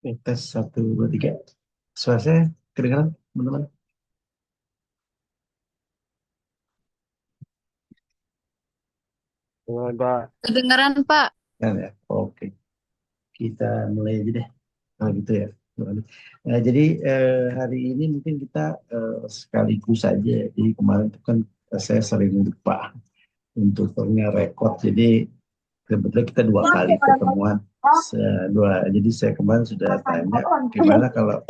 Tes satu dua tiga. Suara saya kedengaran teman-teman? Dengan Pak. Kedengaran Pak. Kan ya. Oke, kita mulai aja deh. Kalau gitu ya. Jadi hari ini mungkin kita sekaligus saja. Jadi kemarin itu kan saya sering lupa untuk rekod. Jadi kebetulan kita dua kali pertemuan. Jadi saya kemarin sudah tanya gimana kalau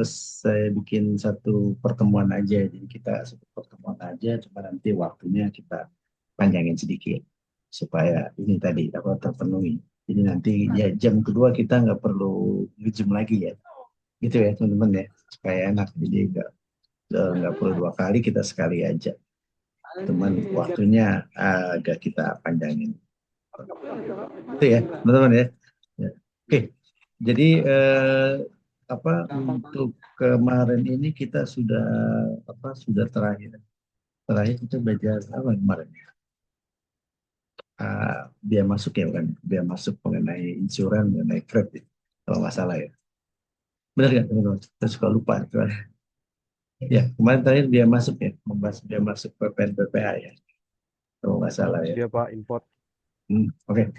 saya bikin satu pertemuan aja. Jadi kita satu pertemuan aja, cuma nanti waktunya kita panjangin sedikit supaya ini tadi apa terpenuhi. Jadi nanti ya jam kedua kita nggak perlu ngejam lagi ya, gitu ya teman-teman ya, supaya enak. Jadi nggak perlu dua kali, kita sekali aja. Teman waktunya agak kita panjangin. Itu ya, teman-teman ya. Ya. Oke, jadi apa untuk kemarin ini kita sudah terakhir terakhir kita belajar apa kemarin ya? Biaya masuk ya kan, biaya masuk mengenai insuran mengenai kredit kalau nggak salah ya. Benar nggak teman-teman? Kita suka lupa. Ya, kemarin terakhir biaya masuk ya, membahas biaya masuk PPN PPA ya, kalau nggak salah ya. Dia Pak import. Oke.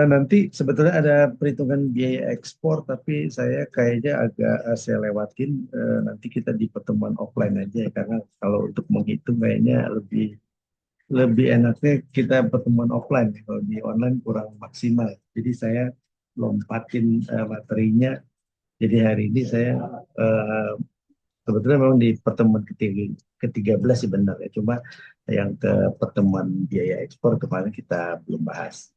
Nanti sebetulnya ada perhitungan biaya ekspor, tapi saya kayaknya agak saya lewatin. Nanti kita di pertemuan offline aja ya, karena kalau untuk menghitung kayaknya lebih lebih enaknya kita pertemuan offline. Kalau di online kurang maksimal. Jadi saya lompatin materinya. Jadi hari ini saya eh, sebetulnya memang di pertemuan ke-13 sih benar ya. Cuma yang ke pertemuan biaya ekspor kemarin kita belum bahas.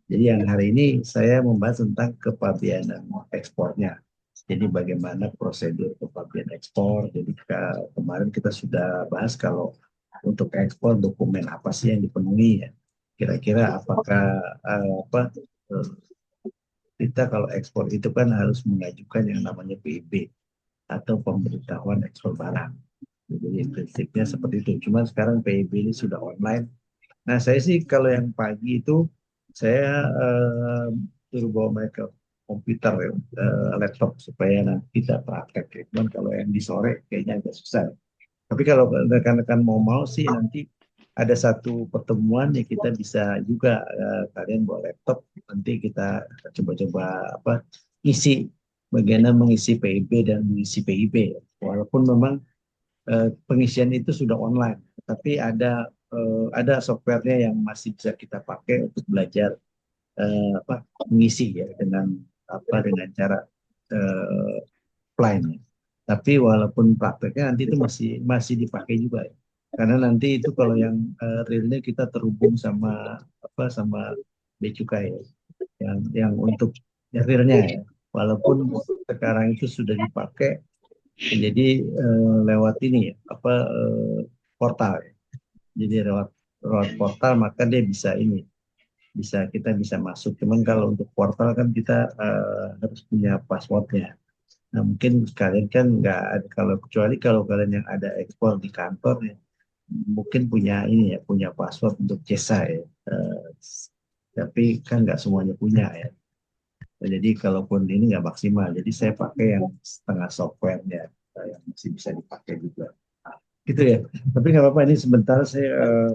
Jadi yang hari ini saya membahas tentang kepabeanan ekspornya. Jadi bagaimana prosedur kepabeanan ekspor. Jadi kemarin kita sudah bahas kalau untuk ekspor dokumen apa sih yang dipenuhi ya. Kira-kira apakah apa eh, kita kalau ekspor itu kan harus mengajukan yang namanya PIB atau pemberitahuan ekspor barang. Jadi prinsipnya seperti itu. Cuma sekarang PIB ini sudah online. Nah, saya sih kalau yang pagi itu saya suruh bawa mereka komputer ya, laptop supaya nanti kita praktek ya. Cuman kalau yang di sore kayaknya agak susah. Tapi kalau rekan-rekan mau sih nanti ada satu pertemuan ya kita bisa juga kalian bawa laptop nanti kita coba-coba apa isi bagaimana mengisi PIB dan mengisi PIB. Walaupun memang pengisian itu sudah online, tapi ada softwarenya yang masih bisa kita pakai untuk belajar mengisi ya dengan cara eh, offline. Tapi walaupun prakteknya nanti itu masih masih dipakai juga ya. Karena nanti itu kalau yang realnya kita terhubung sama bea cukai ya. Yang untuk yang realnya ya. Walaupun sekarang itu sudah dipakai jadi lewat ini ya portal ya. Jadi lewat lewat portal maka dia bisa ini kita bisa masuk. Cuman kalau untuk portal kan kita harus punya passwordnya. Nah, mungkin kalian kan nggak ada, kalau kecuali kalau kalian yang ada ekspor di kantor ya, mungkin punya ini ya, punya password untuk jasa ya. Tapi kan nggak semuanya punya ya. Nah, jadi kalaupun ini nggak maksimal, jadi saya pakai yang setengah softwarenya yang masih bisa dipakai juga. Gitu ya. Tapi nggak apa-apa, ini sebentar saya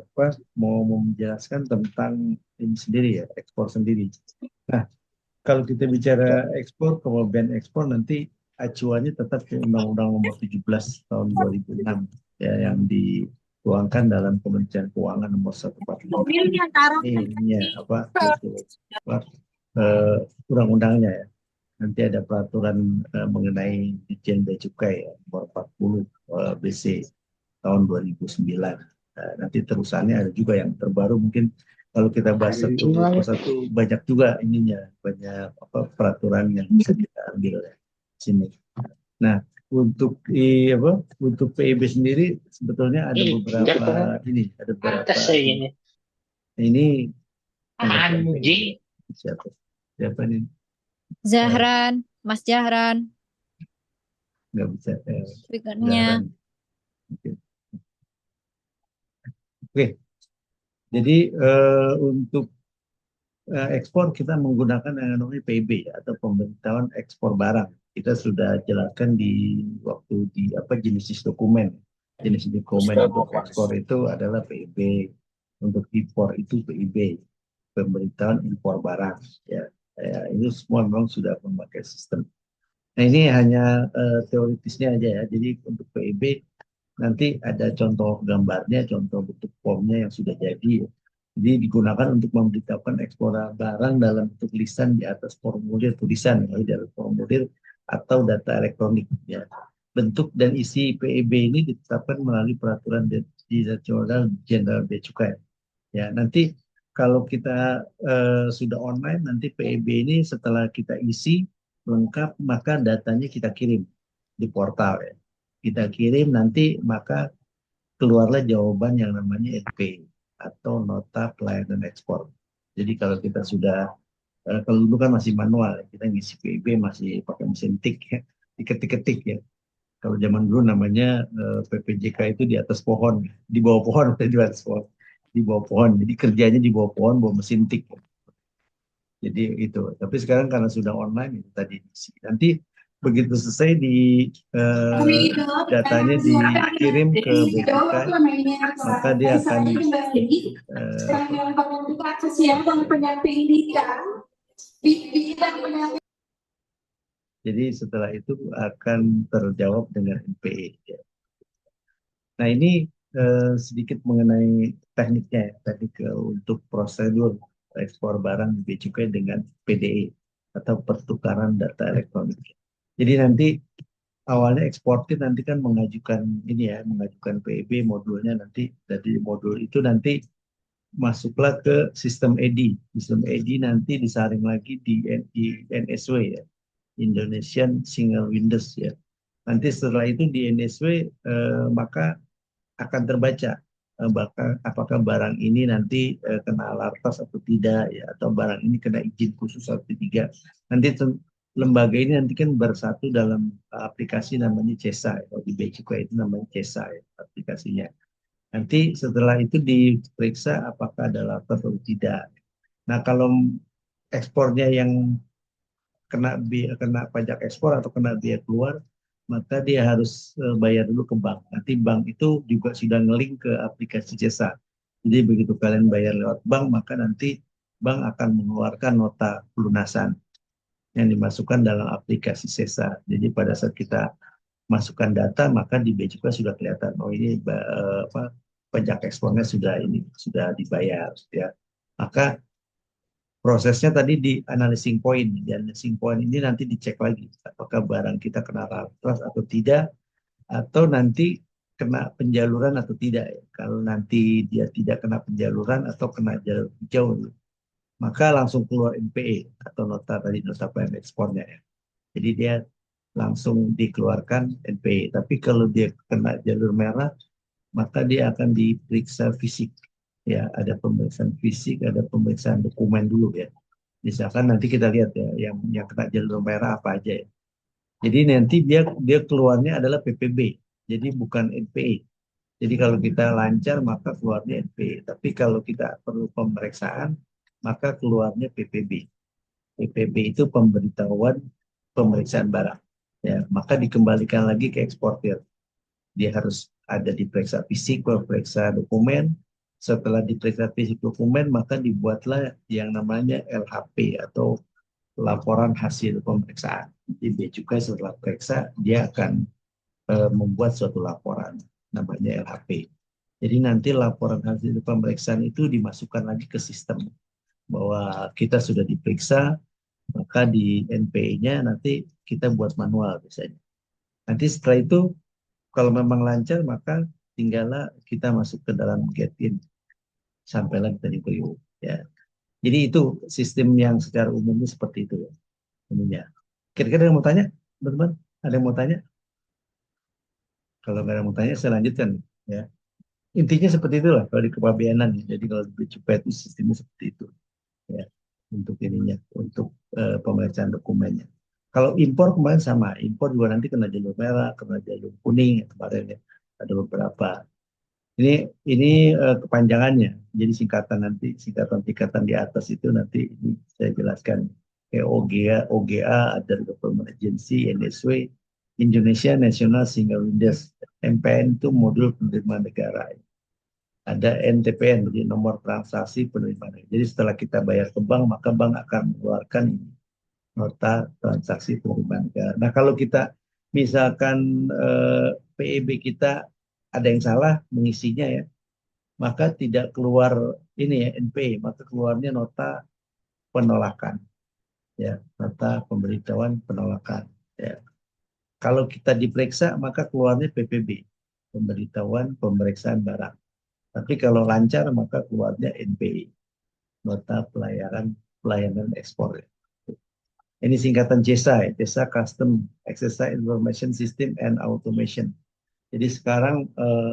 mau menjelaskan tentang ini sendiri ya, ekspor sendiri. Nah, kalau kita bicara ekspor, kemudian ekspor nanti acuannya tetap ke Undang-Undang Nomor 17 tahun 2006 ya yang dituangkan dalam Kementerian Keuangan Nomor 145. Ini ya apa itu apa, undang-undangnya ya. Nanti ada peraturan mengenai Ditjen Bea Cukai ya, nomor 40 BC tahun 2009. Nah, nanti terusannya ada juga yang terbaru mungkin kalau kita bahas satu persatu banyak juga ininya, banyak apa peraturan yang bisa kita ambil ya sini. Nah, untuk untuk PIB sendiri sebetulnya ada beberapa ada beberapa ini pengertian PIB. Siapa? Siapa nih? Eh, Zahran, Mas Zahran, nggak bisa speakernya. siaran. Oke. Oke. Jadi untuk ekspor kita menggunakan yang namanya PB ya, atau pemberitahuan ekspor barang. Kita sudah jelaskan di waktu di apa jenis dokumen. Jenis dokumen untuk ekspor itu adalah PIB, untuk impor itu PIB, pemberitahuan impor barang. Ya, ini semua memang sudah memakai sistem. Nah ini hanya teoritisnya aja ya. Jadi untuk PIB nanti ada contoh gambarnya, contoh bentuk formnya yang sudah jadi. Jadi digunakan untuk memberitahukan ekspor barang dalam bentuk tulisan di atas formulir tulisan, ya, di dalam formulir atau data elektronik. Ya. Bentuk dan isi PEB ini ditetapkan melalui peraturan Direktorat Jenderal Bea Cukai. Ya, nanti kalau kita sudah online, nanti PEB ini setelah kita isi lengkap, maka datanya kita kirim di portal ya. Kita kirim nanti maka keluarlah jawaban yang namanya NP atau nota pelayanan ekspor. Jadi kalau kita sudah kalau dulu kan masih manual, kita ngisi PIB masih pakai mesin tik ya, diketik-ketik ya. Kalau zaman dulu namanya PPJK itu di atas pohon, di bawah pohon atau di atas pohon, di bawah pohon. Jadi kerjanya di bawah pohon, bawa mesin tik. Jadi itu. Tapi sekarang karena sudah online itu tadi diisi. Nanti begitu selesai di datanya dikirim ke Bea Cukai, maka dia akan jadi setelah itu akan terjawab dengan NPE. Ya. Nah ini sedikit mengenai tekniknya, ya. Teknik untuk prosedur ekspor barang Bea Cukai dengan PDE atau pertukaran data elektronik. Jadi nanti awalnya eksportir nanti kan mengajukan ini ya, mengajukan PEB modulnya nanti dari modul itu nanti masuklah ke sistem EDI. Sistem EDI nanti disaring lagi di NSW ya, Indonesian Single Windows ya. Nanti setelah itu di NSW maka akan terbaca apakah barang ini nanti kena lartas atau tidak ya, atau barang ini kena izin khusus atau tidak. Nanti lembaga ini nanti kan bersatu dalam aplikasi namanya CESA. Kalau di Bea Cukai itu namanya CESA ya, aplikasinya. Nanti setelah itu diperiksa apakah ada lartas atau tidak. Nah kalau ekspornya yang kena pajak ekspor atau kena biaya keluar, maka dia harus bayar dulu ke bank. Nanti bank itu juga sudah ngelink ke aplikasi jasa. Jadi begitu kalian bayar lewat bank, maka nanti bank akan mengeluarkan nota pelunasan yang dimasukkan dalam aplikasi jasa. Jadi pada saat kita masukkan data, maka di Bea Cukai sudah kelihatan, oh ini pajak ekspornya sudah sudah dibayar, ya. Maka prosesnya tadi di analyzing point. Di analyzing point ini nanti dicek lagi apakah barang kita kena rafras atau tidak, atau nanti kena penjaluran atau tidak. Kalau nanti dia tidak kena penjaluran atau kena jalur hijau, maka langsung keluar NPE atau nota tadi, nota pelayanan ekspornya ya. Jadi dia langsung dikeluarkan NPE. Tapi kalau dia kena jalur merah, maka dia akan diperiksa fisik. Ya, ada pemeriksaan fisik, ada pemeriksaan dokumen dulu ya. Misalkan nanti kita lihat ya, yang kena jalur merah apa aja ya. Jadi nanti dia keluarnya adalah PPB, jadi bukan NPE. Jadi kalau kita lancar maka keluarnya NPE. Tapi kalau kita perlu pemeriksaan maka keluarnya PPB. PPB itu pemberitahuan pemeriksaan barang. Ya, maka dikembalikan lagi ke eksportir. Dia harus ada diperiksa fisik, periksa dokumen. Setelah diperiksa fisik dokumen, maka dibuatlah yang namanya LHP atau laporan hasil pemeriksaan. Di Bea Cukai setelah periksa, dia akan membuat suatu laporan namanya LHP. Jadi nanti laporan hasil pemeriksaan itu dimasukkan lagi ke sistem bahwa kita sudah diperiksa, maka di NPE-nya nanti kita buat manual biasanya. Nanti setelah itu kalau memang lancar maka tinggallah kita masuk ke dalam get-in sampailah kita di PRIO ya. Jadi itu sistem yang secara umumnya seperti itu ya. Ininya. Kira-kira ada yang mau tanya, teman-teman? Ada yang mau tanya? Kalau nggak ada yang mau tanya, saya lanjutkan ya. Intinya seperti itulah kalau di kepabeanan ya. Jadi kalau di Cukai itu sistemnya seperti itu ya. Untuk ininya, untuk pemeriksaan dokumennya. Kalau impor kemarin sama, impor juga nanti kena jalur merah, kena jalur kuning ya, kemarin ya. Ada beberapa. Ini kepanjangannya. Jadi singkatan di atas itu nanti ini saya jelaskan. Kayak OGA, Other Government Agency, NSW, Indonesia National Single Windows. MPN itu modul penerimaan negara. Ada NTPN, jadi nomor transaksi penerimaan. Jadi setelah kita bayar ke bank, maka bank akan mengeluarkan nota transaksi penerimaan negara. Nah, kalau kita misalkan PEB kita ada yang salah mengisinya ya, maka tidak keluar ini ya NP, maka keluarnya nota penolakan ya, nota pemberitahuan penolakan ya. Kalau kita diperiksa maka keluarnya PPB, pemberitahuan pemeriksaan barang. Tapi kalau lancar maka keluarnya NPI, nota pelayanan ekspor ya. Ini singkatan JESA ya, JESA Custom Exercise Information System and Automation. Jadi sekarang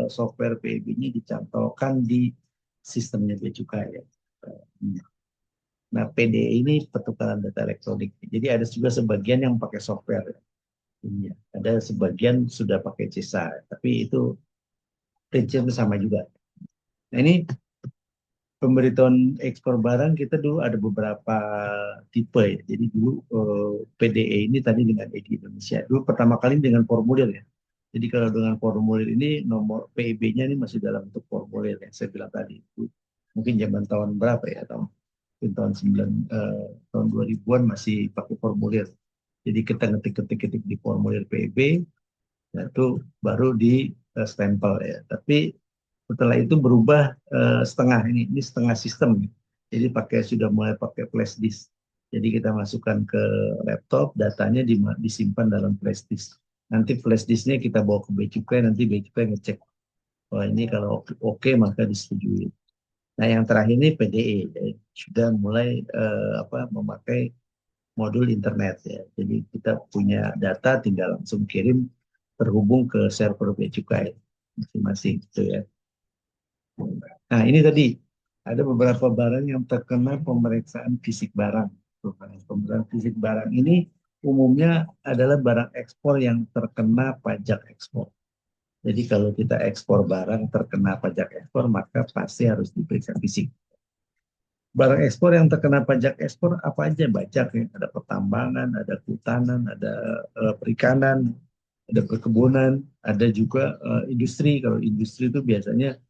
software PEB-nya dicantolkan di sistemnya Bea Cukai ya. Nah, PDE ini pertukaran data elektronik. Jadi ada juga sebagian yang pakai software. Ini ya. Ada sebagian sudah pakai JESA, tapi itu prinsipnya sama juga. Nah, ini pemberitahuan ekspor barang kita dulu ada beberapa tipe ya. Jadi dulu PDE ini tadi dengan ED Indonesia. Dulu pertama kali dengan formulir ya. Jadi kalau dengan formulir ini nomor PEB-nya ini masih dalam bentuk formulir yang saya bilang tadi. Itu mungkin zaman tahun berapa ya? Tahun 2000-an masih pakai formulir. Jadi kita ngetik-ngetik di formulir PEB, ya, itu baru di stempel ya. Tapi setelah itu berubah setengah ini setengah sistem. Jadi sudah mulai pakai flash disk. Jadi kita masukkan ke laptop, datanya disimpan dalam flash disk. Nanti flash disknya kita bawa ke Bea Cukai, nanti Bea Cukai ngecek. Wah ini kalau oke maka disetujui. Nah yang terakhir ini PDE, ya, sudah mulai memakai modul internet ya. Jadi kita punya data tinggal langsung kirim terhubung ke server Bea Cukai masing-masing gitu ya. Nah, ini tadi ada beberapa barang yang terkena pemeriksaan fisik barang. Pemeriksaan fisik barang ini umumnya adalah barang ekspor yang terkena pajak ekspor. Jadi kalau kita ekspor barang terkena pajak ekspor, maka pasti harus diperiksa fisik. Barang ekspor yang terkena pajak ekspor apa aja pajak ya? Ada pertambangan, ada kehutanan, ada perikanan, ada perkebunan, ada juga industri. Kalau industri itu biasanya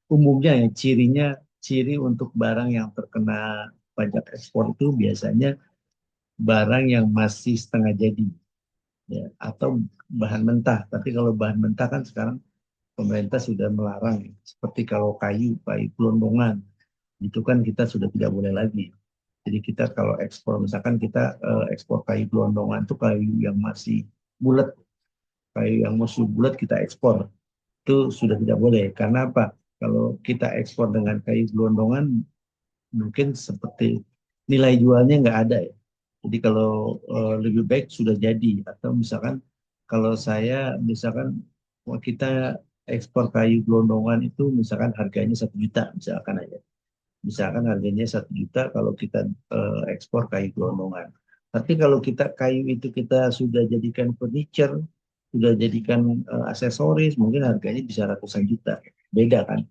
umumnya ya ciri untuk barang yang terkena pajak ekspor itu biasanya barang yang masih setengah jadi ya atau bahan mentah. Tapi kalau bahan mentah kan sekarang pemerintah sudah melarang ya. Seperti kalau kayu gelondongan itu kan kita sudah tidak boleh lagi. Jadi kita kalau ekspor misalkan kita ekspor kayu gelondongan itu kayu yang masih bulat, kayu yang masih bulat kita ekspor itu sudah tidak boleh. Karena apa? Kalau kita ekspor dengan kayu gelondongan, mungkin seperti nilai jualnya nggak ada ya. Jadi kalau lebih baik sudah jadi. Atau misalkan kalau saya, misalkan kita ekspor kayu gelondongan itu misalkan harganya 1 juta, misalkan aja. Misalkan harganya 1 juta kalau kita ekspor kayu gelondongan. Tapi kalau kayu itu kita sudah jadikan furniture, sudah jadikan aksesoris, mungkin harganya bisa ratusan juta. Beda kan?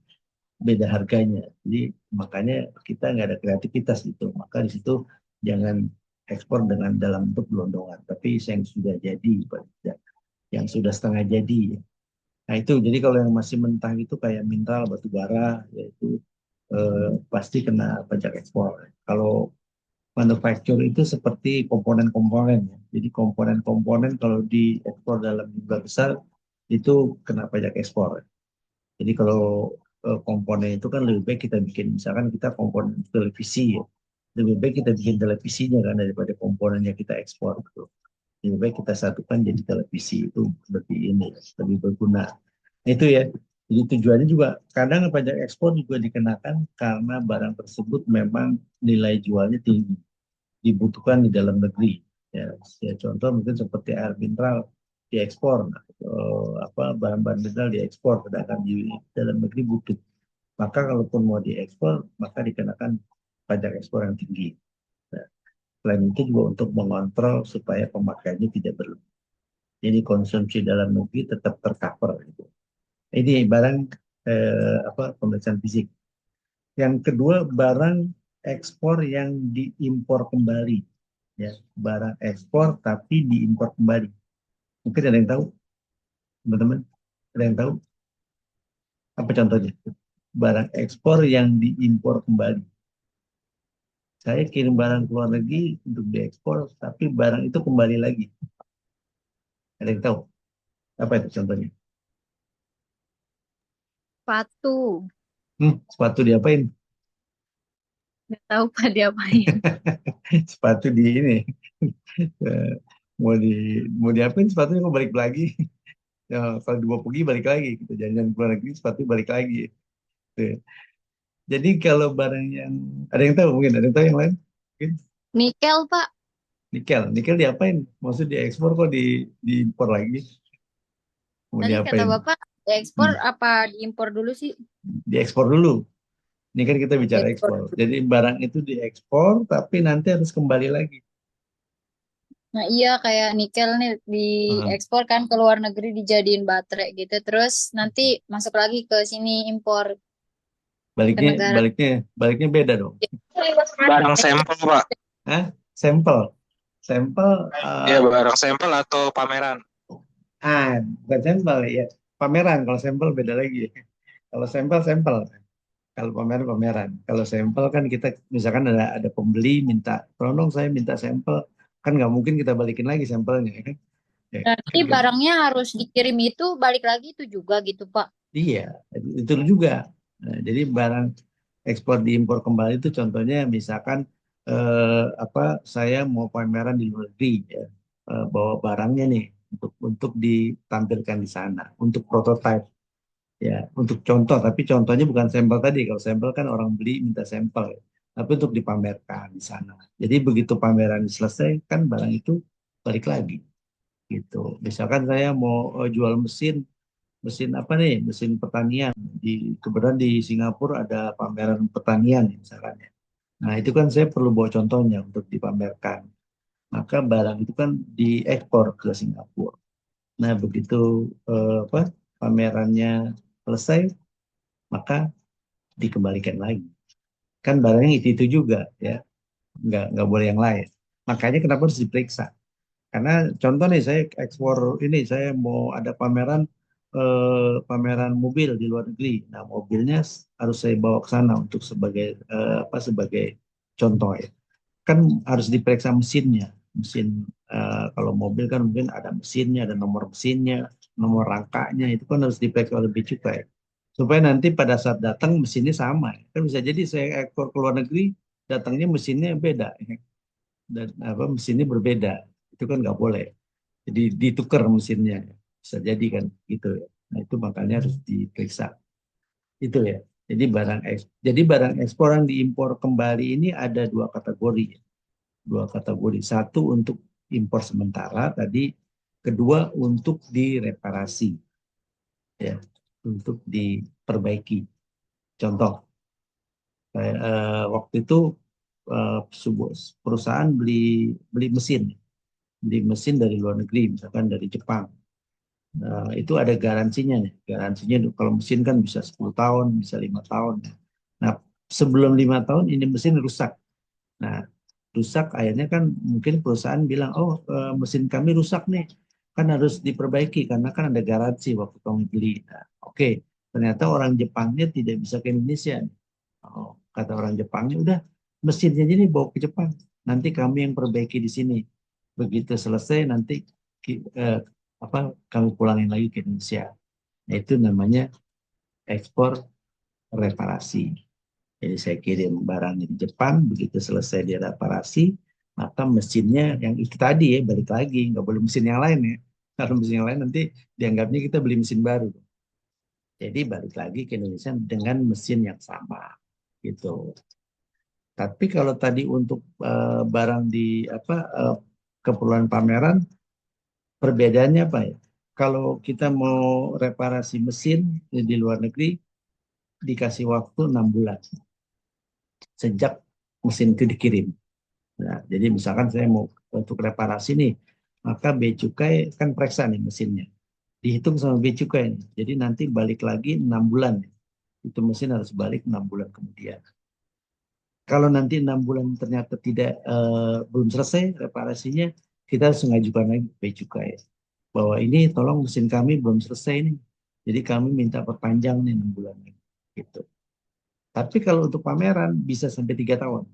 Beda harganya. Jadi makanya kita nggak ada kreativitas itu. Maka di situ jangan ekspor dengan dalam bentuk gelondongan, tapi yang sudah jadi, yang sudah setengah jadi. Nah itu, jadi kalau yang masih mentah itu kayak mineral, batu bara, yaitu pasti kena pajak ekspor. Kalau manufaktur itu seperti komponen-komponen. Ya. Jadi komponen-komponen kalau diekspor dalam jumlah besar itu kena pajak ekspor. Jadi kalau komponen itu kan lebih baik kita bikin, misalkan kita komponen televisi, ya. Lebih baik kita bikin televisinya kan daripada komponennya kita ekspor. Gitu. Lebih baik kita satukan jadi televisi itu lebih berguna. Itu ya. Jadi tujuannya juga kadang pajak ekspor juga dikenakan karena barang tersebut memang nilai jualnya tinggi, dibutuhkan di dalam negeri. Ya contoh mungkin seperti air mineral diekspor, bahan-bahan mineral diekspor, sedangkan di dalam negeri butuh. Maka kalaupun mau diekspor, maka dikenakan pajak ekspor yang tinggi. Nah, selain itu juga untuk mengontrol supaya pemakaiannya tidak berlebih. Jadi konsumsi dalam negeri tetap tercover. Gitu. Ini barang pemeriksaan fisik. Yang kedua, barang ekspor yang diimpor kembali, ya, barang ekspor tapi diimpor kembali. Mungkin ada yang tahu, teman-teman? Ada yang tahu apa contohnya? Barang ekspor yang diimpor kembali. Saya kirim barang ke luar negeri untuk diekspor, tapi barang itu kembali lagi. Ada yang tahu apa itu contohnya? Sepatu. Sepatu diapain? Nggak tahu Pak diapain. Sepatu di ini. Eh, mau di mau diapain sepatunya kok balik lagi? Ya, kalau dibawa pergi balik lagi, kita jalan-jalan ke luar negeri sepatu balik lagi. Tuh. Jadi kalau barang yang ada yang tahu, mungkin ada yang tahu yang lain? Mungkin Nikel Pak. nikel diapain? Maksud diekspor kok diimpor lagi? Mau Tadi kata diapain? Bapak ekspor Hmm, apa diimpor dulu sih? diekspor dulu. Ini kan kita bicara Diekspor ekspor. dulu. Jadi barang itu diekspor, tapi nanti harus kembali lagi. Nah iya kayak nikel nih Hmm. diekspor kan ke luar negeri dijadiin baterai gitu. Terus nanti masuk lagi ke sini impor ke Baliknya, negara. baliknya, baliknya beda dong. Barang sampel, Pak. Hah? Sampel, sampel. Iya, barang sampel atau pameran. Ah, bukan sampel ya. Pameran. Kalau sampel beda lagi. Kalau sampel sampel. Kalau pameran pameran. Kalau sampel kan kita misalkan ada pembeli minta, tolong dong saya minta sampel. Kan nggak mungkin kita balikin lagi sampelnya, ya kan? Ya, Nanti kan barangnya harus dikirim itu balik lagi itu juga gitu Pak. iya, itu juga. Nah, jadi barang ekspor diimpor kembali itu contohnya misalkan apa saya mau pameran di luar negeri, ya, bawa barangnya nih untuk ditampilkan di sana untuk prototype, ya, untuk contoh, tapi contohnya bukan sampel tadi. Kalau sampel kan orang beli minta sampel, ya. Tapi untuk dipamerkan di sana. Jadi begitu pameran selesai kan barang itu balik lagi gitu. Misalkan saya mau jual mesin, mesin apa nih? Mesin pertanian. Kebetulan di Singapura ada pameran pertanian misalkan, ya. Nah, itu kan saya perlu bawa contohnya untuk dipamerkan. Maka barang itu kan diekspor ke Singapura. Nah, begitu apa pamerannya selesai, maka dikembalikan lagi. Kan barangnya itu juga, ya, nggak boleh yang lain. Makanya kenapa harus diperiksa? Karena contoh nih saya ekspor ini, saya mau ada pameran mobil di luar negeri. Nah, mobilnya harus saya bawa ke sana untuk sebagai sebagai contoh, ya. Kan harus diperiksa mesinnya. Mesin kalau mobil kan mungkin ada mesinnya, ada nomor mesinnya, nomor rangkanya, itu kan harus diperiksa oleh bea cukai. Supaya nanti pada saat datang mesinnya sama. Kan bisa jadi saya ekspor ke luar negeri, datangnya mesinnya beda, ya. Dan apa mesinnya berbeda. Itu kan nggak boleh. Jadi ditukar mesinnya. Bisa jadi kan gitu, ya. Nah, itu makanya harus diperiksa. Itu ya. Jadi barang ekspor yang diimpor kembali ini ada dua kategori, ya. Dua kategori. Satu untuk impor sementara tadi, kedua untuk direparasi, ya, untuk diperbaiki. Contoh, waktu itu sebuah perusahaan beli beli beli mesin dari luar negeri, misalkan dari Jepang. Itu ada garansinya nih. Garansinya kalau mesin kan bisa 10 tahun, bisa 5 tahun. Nah, sebelum 5 tahun ini mesin rusak. Nah, rusak akhirnya kan mungkin perusahaan bilang, oh, mesin kami rusak nih, kan harus diperbaiki karena kan ada garansi waktu kami beli. Nah, oke, ternyata orang Jepangnya tidak bisa ke Indonesia. Oh, kata orang Jepangnya, udah mesinnya jadi bawa ke Jepang, nanti kami yang perbaiki di sini. Begitu selesai nanti ki- eh, apa kami pulangin lagi ke Indonesia. Nah, itu namanya ekspor reparasi. Jadi saya kirim barangnya di Jepang, begitu selesai dia reparasi, maka mesinnya yang itu tadi ya balik lagi, nggak boleh mesin yang lain, ya. Kalau mesin yang lain nanti dianggapnya kita beli mesin baru. Jadi balik lagi ke Indonesia dengan mesin yang sama, gitu. Tapi kalau tadi untuk barang di keperluan pameran, perbedaannya apa ya? Kalau kita mau reparasi mesin di luar negeri, dikasih waktu 6 bulan sejak mesin itu dikirim. Nah, jadi misalkan saya mau untuk reparasi nih, maka bea cukai kan periksa nih mesinnya. Dihitung sama bea cukai nih. Jadi nanti balik lagi 6 bulan. itu mesin harus balik 6 bulan kemudian. Kalau nanti 6 bulan ternyata tidak belum selesai reparasinya, kita harus mengajukan lagi ke bea cukai bahwa ini tolong mesin kami belum selesai nih. Jadi kami minta perpanjang nih 6 bulan gitu. Tapi kalau untuk pameran bisa sampai 3 tahun.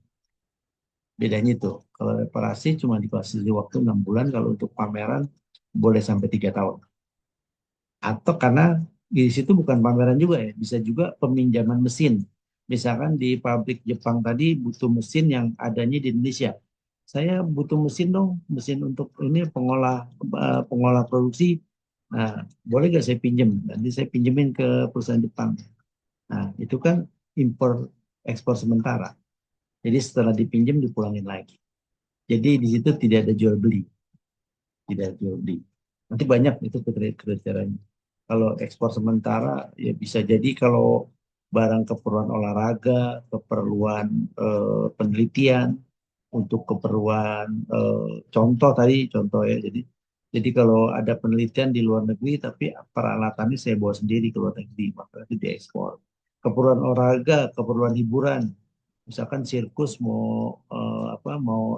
Bedanya itu. Kalau reparasi cuma dikasih waktu 6 bulan, kalau untuk pameran boleh sampai 3 tahun. Atau karena di situ bukan pameran juga ya, bisa juga peminjaman mesin. Misalkan di pabrik Jepang tadi butuh mesin yang adanya di Indonesia. Saya butuh mesin dong, mesin untuk ini pengolah produksi. Nah, boleh nggak saya pinjem? Nanti saya pinjemin ke perusahaan Jepang. Nah, itu kan impor ekspor sementara. Jadi setelah dipinjam dipulangin lagi. Jadi di situ tidak ada jual beli, tidak ada jual beli. Nanti banyak itu kriterianya. Kalau ekspor sementara ya bisa jadi kalau barang keperluan olahraga, keperluan penelitian, untuk keperluan contoh tadi contoh ya. Jadi kalau ada penelitian di luar negeri tapi peralatannya saya bawa sendiri ke luar negeri, maka itu diekspor. Keperluan olahraga, keperluan hiburan, misalkan sirkus mau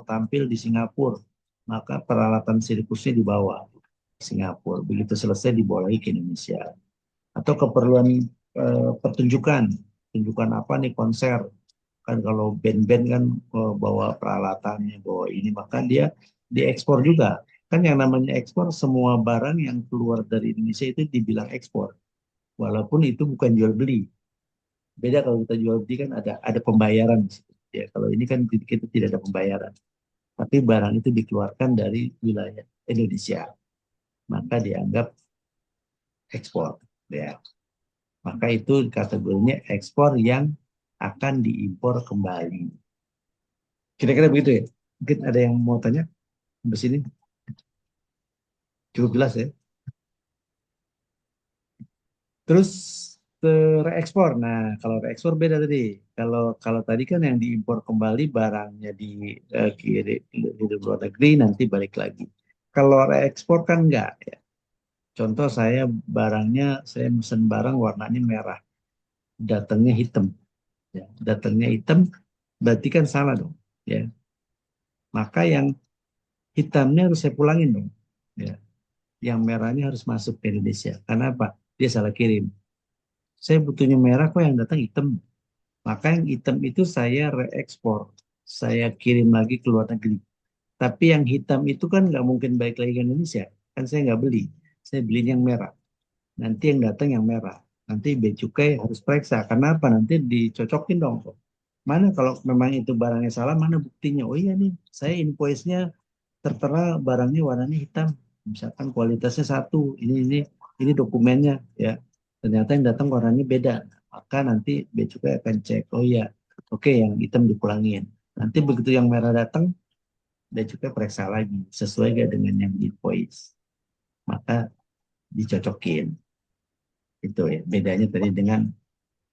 tampil di Singapura, maka peralatan sirkusnya dibawa ke Singapura. Begitu selesai dibawa lagi ke Indonesia. Atau keperluan pertunjukan apa nih, konser. Kan kalau band-band kan bawa peralatannya, bawa ini, maka dia diekspor juga. Kan yang namanya ekspor, semua barang yang keluar dari Indonesia itu dibilang ekspor. Walaupun itu bukan jual beli. Beda kalau kita jual beli kan ada pembayaran di situ. Ya, kalau ini kan kita tidak ada pembayaran. Tapi barang itu dikeluarkan dari wilayah Indonesia, maka dianggap ekspor. Ya. Maka itu kategorinya ekspor yang akan diimpor kembali. Kira-kira begitu ya. Mungkin ada yang mau tanya di sini. Cukup jelas ya. Terus reekspor. Nah, kalau reekspor beda tadi. Kalau kalau tadi kan yang diimpor kembali barangnya di luar negeri nanti balik lagi. Kalau reekspor kan enggak ya. Contoh saya mesen barang warnanya merah, datangnya hitam. Ya, datangnya hitam berarti kan salah dong. Ya, maka yang hitamnya harus saya pulangin dong. Ya, yang merahnya harus masuk ke Indonesia. Karena apa? Dia salah kirim. Saya butuhnya merah kok yang datang hitam. Maka yang hitam itu saya reekspor. Saya kirim lagi ke luar negeri. Tapi yang hitam itu kan nggak mungkin balik lagi ke Indonesia. Kan saya nggak beli. Saya beli yang merah. Nanti yang datang yang merah. Nanti bea cukai harus periksa. Karena apa? Nanti dicocokin dong. Mana kalau memang itu barangnya salah, mana buktinya? Oh iya nih, saya invoice-nya tertera barangnya warnanya hitam. Misalkan kualitasnya satu, ini dokumennya ya. Ternyata yang datang warnanya beda. Maka nanti bea cukai akan cek. Oh iya, oke yang hitam dipulangin. Nanti begitu yang merah datang, bea cukai periksa lagi sesuai gak dengan yang invoice. Maka dicocokin. Itu ya bedanya tadi dengan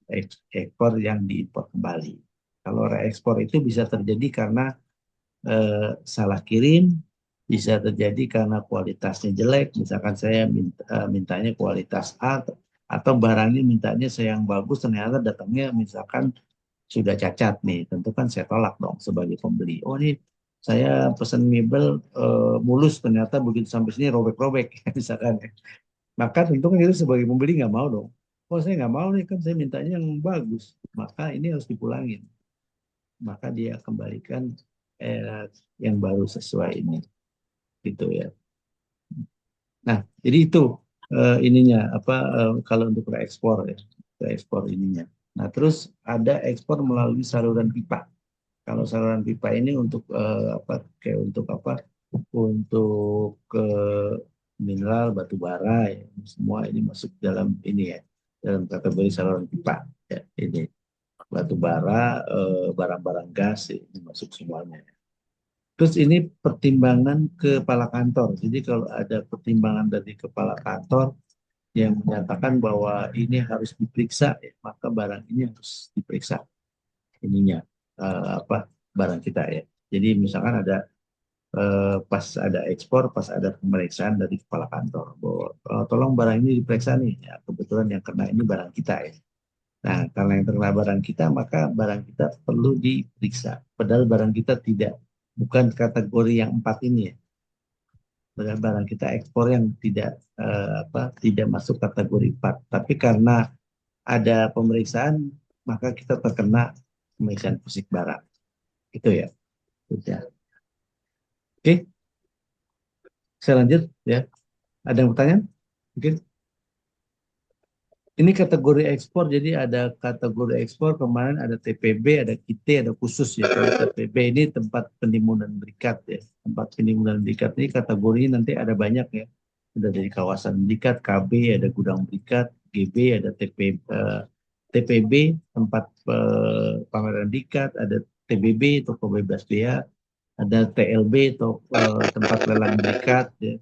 ekspor yang diimpor kembali. Kalau reekspor itu bisa terjadi karena salah kirim, bisa terjadi karena kualitasnya jelek. Misalkan saya mintanya kualitas A, atau barangnya mintanya saya yang bagus, ternyata datangnya misalkan sudah cacat nih. Tentu kan saya tolak dong sebagai pembeli. Oh ini saya pesan mebel mulus, ternyata begitu sampai sini robek-robek misalkan. Maka tentu kan itu sebagai pembeli nggak mau dong. Oh saya nggak mau nih, kan saya mintanya yang bagus. Maka ini harus dipulangin. Maka dia kembalikan yang baru sesuai ini. Gitu ya. Nah, jadi itu ininya apa kalau untuk reekspor ya, reekspor ininya. Nah, terus ada ekspor melalui saluran pipa. Kalau saluran pipa ini untuk apa? Kayak untuk apa? Untuk mineral, batu bara, ya. Semua ini masuk dalam ini ya, dalam kategori saluran pipa. Ya, ini batu bara, barang-barang gas, ya, ini masuk semuanya. Terus ini pertimbangan kepala kantor. Jadi kalau ada pertimbangan dari kepala kantor yang menyatakan bahwa ini harus diperiksa, ya, maka barang ini harus diperiksa ininya apa barang kita ya. Jadi misalkan ada pas ada ekspor, pas ada pemeriksaan dari kepala kantor bahwa tolong barang ini diperiksa nih. Ya, kebetulan yang kena ini barang kita ya. Nah, karena yang terkena barang kita, maka barang kita perlu diperiksa. Padahal barang kita bukan kategori yang 4 ini ya. Barang kita ekspor yang tidak masuk kategori 4. Tapi karena ada pemeriksaan, maka kita terkena pemeriksaan fisik barang. Itu ya. Sudah. Oke, saya lanjut ya. Ada yang bertanya? Mungkin. Ini kategori ekspor, jadi ada kategori ekspor kemarin ada TPB, ada KIT, ada khusus ya. Kalau TPB ini tempat penimbunan berikat ya. Tempat penimbunan berikat ini kategori nanti ada banyak ya. Ada dari kawasan berikat, KB, ada gudang berikat, GB, ada TPB, tempat pameran berikat, ada TBB, toko bebas bea, ada TLB, tempat lelang berikat ya.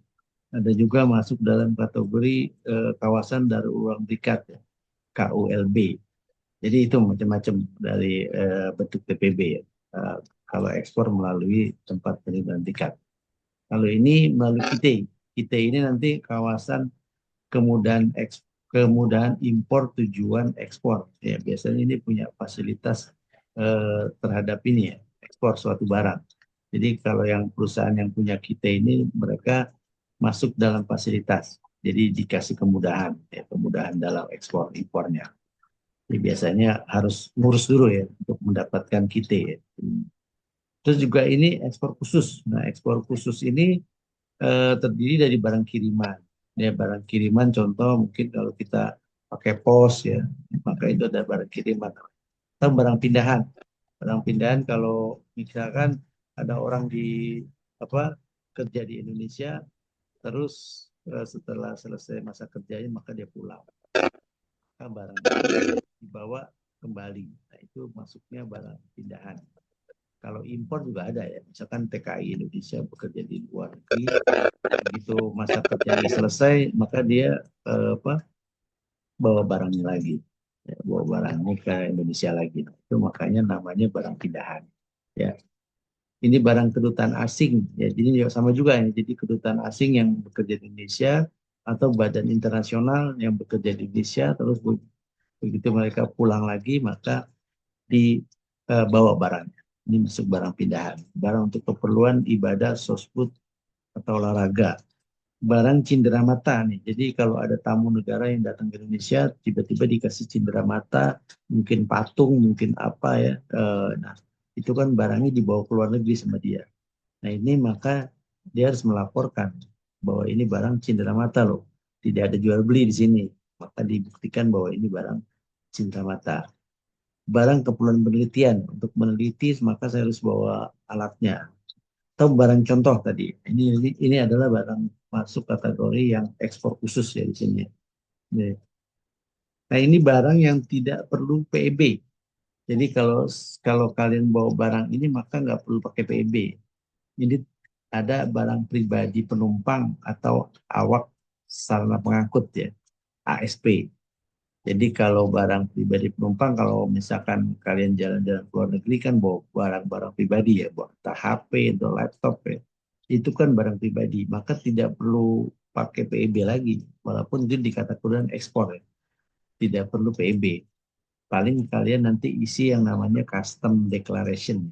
Ada juga masuk dalam kategori kawasan daur ulang berikat ya. KULB. Jadi itu macam-macam dari bentuk TPB ya. Kalau ekspor melalui tempat penimbunan tiket. Kalau ini melalui KITE. KITE ini nanti kawasan kemudahan impor tujuan ekspor. Ya, biasanya ini punya fasilitas terhadap ini ya, ekspor suatu barang. Jadi kalau yang perusahaan yang punya KITE ini mereka masuk dalam fasilitas. Jadi dikasih kemudahan, ya, kemudahan dalam ekspor impornya. Jadi biasanya harus ngurus dulu ya untuk mendapatkan KITE ya. Terus juga ini ekspor khusus. Nah, ekspor khusus ini terdiri dari barang kiriman. Ya, barang kiriman contoh mungkin kalau kita pakai pos ya, maka itu ada barang kiriman. Atau barang pindahan. Barang pindahan kalau misalkan ada orang kerja di Indonesia, terus setelah selesai masa kerjanya maka dia pulang. Maka barang itu dibawa kembali. Nah, itu masuknya barang pindahan. Kalau impor juga ada ya, misalkan TKI Indonesia bekerja di luar negeri, begitu masa kerjanya selesai, maka dia bawa barangnya lagi, ya, bawa barangnya ke Indonesia lagi. Nah, itu makanya namanya barang pindahan. Ya, ini barang kedutaan asing, ya, jadi sama juga ya. Jadi kedutaan asing yang bekerja di Indonesia atau badan internasional yang bekerja di Indonesia, terus begitu mereka pulang lagi, maka dibawa barangnya. Ini masuk barang pindahan. Barang untuk keperluan ibadah, sosbud, atau olahraga. Barang cindera mata nih. Jadi kalau ada tamu negara yang datang ke Indonesia, tiba-tiba dikasih cindera mata, mungkin patung, mungkin apa ya. Nah, itu kan barangnya dibawa ke luar negeri sama dia. Nah, ini maka dia harus melaporkan bahwa ini barang cindera mata loh. Tidak ada jual beli di sini. Maka dibuktikan bahwa ini barang cindera mata. Barang keperluan penelitian. Untuk meneliti maka saya harus bawa alatnya. Atau barang contoh tadi. Ini adalah barang masuk kategori yang ekspor khusus ya di sini. Nah, ini barang yang tidak perlu PEB. Jadi kalau kalian bawa barang ini maka nggak perlu pakai PEB. Ini ada barang pribadi penumpang atau awak sarana pengangkut ya, ASP. Jadi kalau barang pribadi penumpang, kalau misalkan kalian jalan-jalan ke luar negeri kan bawa barang-barang pribadi ya, bawa entah HP atau laptop ya. Itu kan barang pribadi, maka tidak perlu pakai PEB lagi, walaupun itu dikategorikan ekspor ya. Tidak perlu PEB. Paling kalian nanti isi yang namanya custom declaration.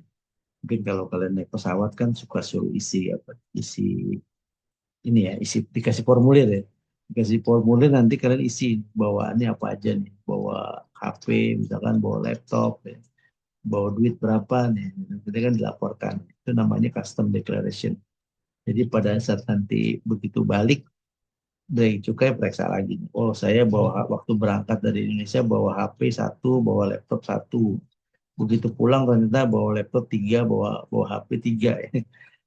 Mungkin kalau kalian naik pesawat kan suka suruh isi ini ya, dikasih formulir ya. Dikasih formulir nanti kalian isi bawaannya apa aja nih. Bawa HP, misalkan bawa laptop ya. Bawa duit berapa nih. Nanti kan dilaporkan. Itu namanya custom declaration. Jadi pada saat nanti begitu balik dari cukai periksa lagi. Oh, saya bawa waktu berangkat dari Indonesia bawa HP satu, bawa laptop satu. Begitu pulang ternyata bawa laptop tiga, bawa bawa HP tiga.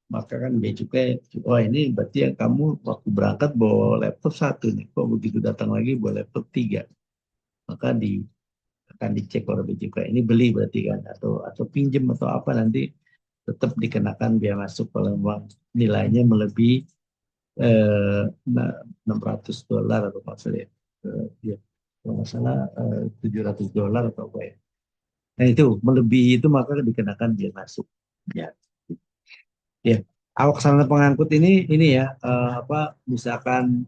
Maka kan bea cukai, wah ini berarti yang kamu waktu berangkat bawa laptop satu nih, kok begitu datang lagi bawa laptop tiga, maka akan dicek oleh bea cukai. Ini beli berarti kan, atau pinjem atau apa nanti tetap dikenakan biaya masuk kalau memang nilainya melebihi eh, $600 atau maksudnya ya, kalau nggak salah $700 atau apa ya. Nah itu melebihi itu maka dikenakan biaya masuk. Ya. Ya, awak sarana pengangkut ini ya misalkan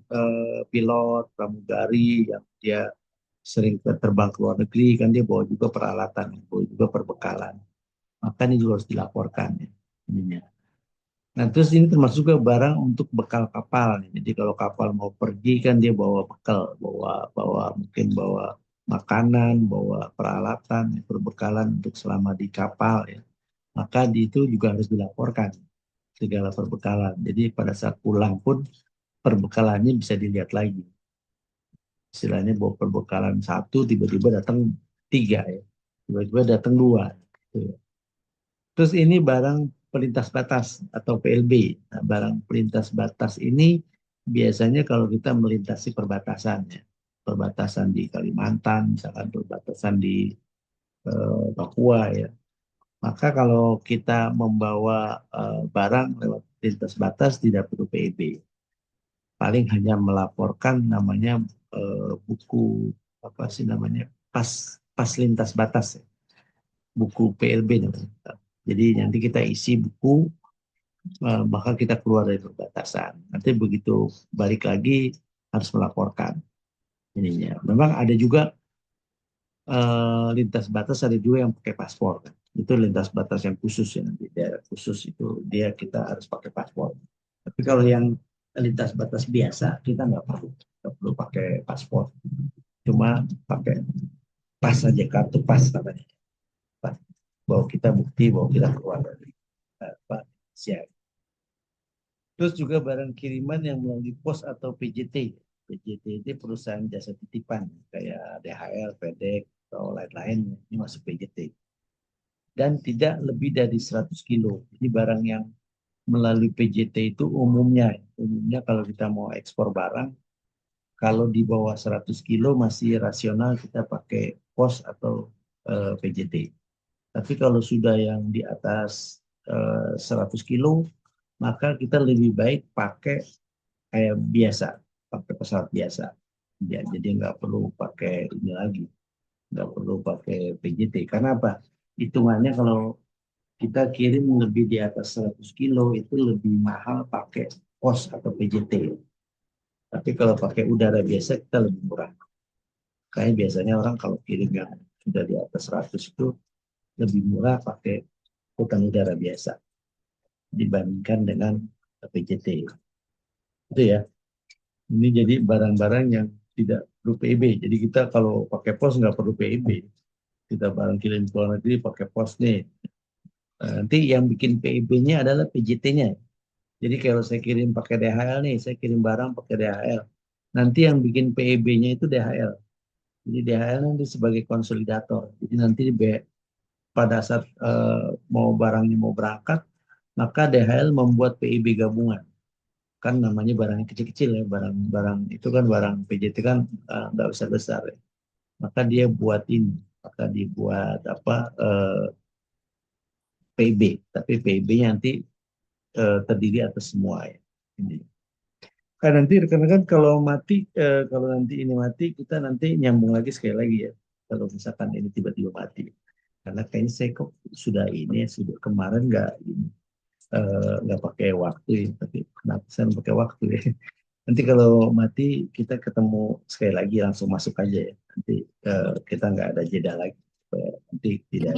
pilot pramugari yang dia sering terbang ke luar negeri, kan dia bawa juga peralatan, bawa juga perbekalan. Maka ini juga harus dilaporkan ya. Ininya. Nah, terus ini termasuk juga barang untuk bekal kapal nih. Jadi kalau kapal mau pergi kan dia bawa bekal, bawa bawa mungkin bawa makanan, bawa peralatan, perbekalan untuk selama di kapal ya. Maka di itu juga harus dilaporkan segala perbekalan. Jadi pada saat pulang pun perbekalannya bisa dilihat lagi. Istilahnya bawa perbekalan satu, tiba-tiba datang tiga ya. Tiba-tiba datang dua. Gitu ya. Terus ini barang pelintas batas atau PLB. Nah, barang pelintas batas ini biasanya kalau kita melintasi perbatasan ya. Perbatasan di Kalimantan, misalkan perbatasan di Papua ya. Maka kalau kita membawa barang lewat lintas batas tidak perlu PLB. Paling hanya melaporkan namanya buku apa sih namanya pas pas lintas batas ya. Buku PLB namanya. Jadi nanti kita isi buku maka kita keluar dari perbatasan. Nanti begitu balik lagi harus melaporkan ininya. Memang ada juga lintas batas, ada juga yang pakai paspor kan. Itu lintas batas yang khusus ya, nanti daerah khusus itu dia kita harus pakai paspor. Tapi kalau yang lintas batas biasa kita nggak perlu pakai paspor, cuma pakai pas saja, kartu pas namanya. Pas. Bahwa kita bukti bahwa kita keluar dari Indonesia. Terus juga barang kiriman yang melalui pos atau PJT. PJT itu perusahaan jasa titipan kayak DHL, FedEx atau lain-lain, ini masuk PJT. Dan tidak lebih dari 100 kilo. Jadi barang yang melalui PJT itu umumnya kalau kita mau ekspor barang, kalau di bawah 100 kilo masih rasional kita pakai pos atau PJT. Tapi kalau sudah yang di atas 100 kilo, maka kita lebih baik pakai kayak biasa, pakai pesawat biasa. Ya, jadi nggak perlu pakai ini lagi, nggak perlu pakai PJT. Karena apa? Hitungannya kalau kita kirim lebih di atas 100 kilo itu lebih mahal pakai pos atau PJT. Tapi kalau pakai udara biasa kita lebih murah. Kayak biasanya orang kalau kirim yang sudah di atas 100 itu lebih murah pakai angkutan udara biasa dibandingkan dengan PJT. Itu ya. Ini jadi barang-barang yang tidak perlu PIB. Jadi kita kalau pakai pos nggak perlu PIB. Kita barang kirim ke luar negeri pakai pos nih. Nanti yang bikin PIB-nya adalah PJT-nya. Jadi kalau saya kirim pakai DHL nih, saya kirim barang pakai DHL. Nanti yang bikin PIB-nya itu DHL. Jadi DHL nanti sebagai konsolidator. Jadi nanti pada saat mau barangnya mau berangkat, maka DHL membuat PIB gabungan. Kan namanya barangnya kecil-kecil ya, barang-barang itu kan barang PJT kan nggak besar-besar ya. Maka dia buatin, maka dibuat apa PIB, tapi PIB-nya nanti terdiri atas semua ya. Ini. Kan nanti rekan-rekan kalau mati, kalau nanti ini mati, kita nanti nyambung lagi sekali lagi ya. Kalau misalkan ini tiba-tiba mati, karena kayaknya saya kok sudah ini ya, sudah kemarin nggak pakai waktu ya, tapi kenapa saya pakai waktu ya? Nanti kalau mati kita ketemu sekali lagi langsung masuk aja ya. Nanti kita nggak ada jeda lagi. Nanti Ya.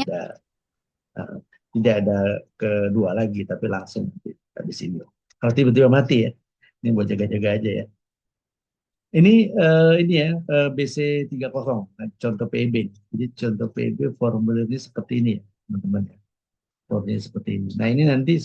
eh, tidak ada kedua lagi, tapi langsung nanti habis ini. Kalau tiba-tiba mati ya, ini buat jaga-jaga aja ya. Ini ya BC 30, nah, contoh PIB. Jadi contoh PIB formulirnya seperti ini ya, teman-teman. Formulirnya seperti ini. Nah ini nanti